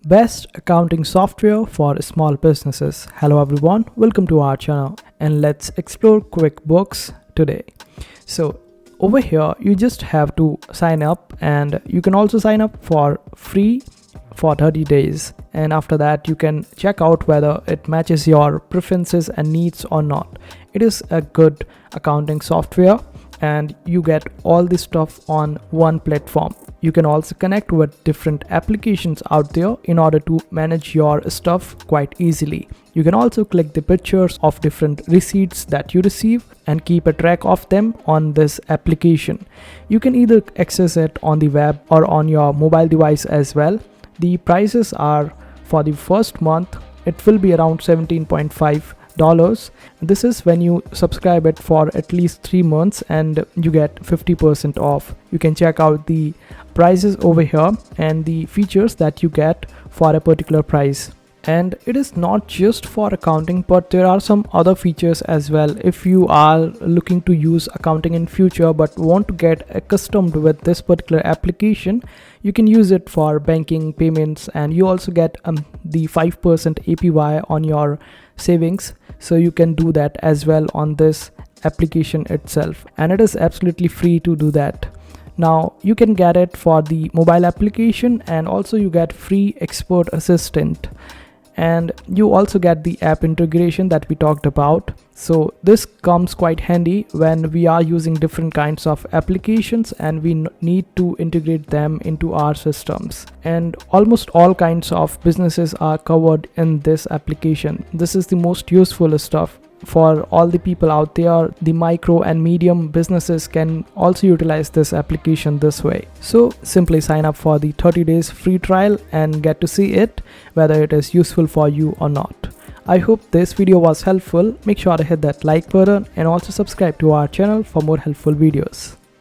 Best accounting software for small businesses. Hello everyone, welcome to our channel and let's explore QuickBooks today. So over here you just have to sign up, and you can also sign up for free for 30 days, and after that you can check out whether it matches your preferences and needs or not. It is a good accounting software and you get all this stuff on one platform. You can also connect with different applications out there in order to manage your stuff quite easily. You can also click the pictures of different receipts that you receive and keep a track of them on this application. You can either access it on the web or on your mobile device as well. The prices are, for the first month it will be around $17.5. This is when you subscribe it for at least 3 months and you get 50% off. You can check out the prices over here and the features that you get for a particular price. And it is not just for accounting, but there are some other features as well. If you are looking to use accounting in future but want to get accustomed with this particular application, you can use it for banking, payments, and you also get the 5% APY on your savings. So you can do that as well on this application itself, and it is absolutely free to do that. Now you can get it for the mobile application, and also you get free expert assistant, and you also get the app integration that we talked about. So this comes quite handy when we are using different kinds of applications and we need to integrate them into our systems, and almost all kinds of businesses are covered in this application. This is the most useful stuff for all the people out there. The micro and medium businesses can also utilize this application this way. So simply sign up for the 30 days free trial and get to see it, whether it is useful for you or not. I hope this video was helpful. Make sure to hit that like button and also subscribe to our channel for more helpful videos.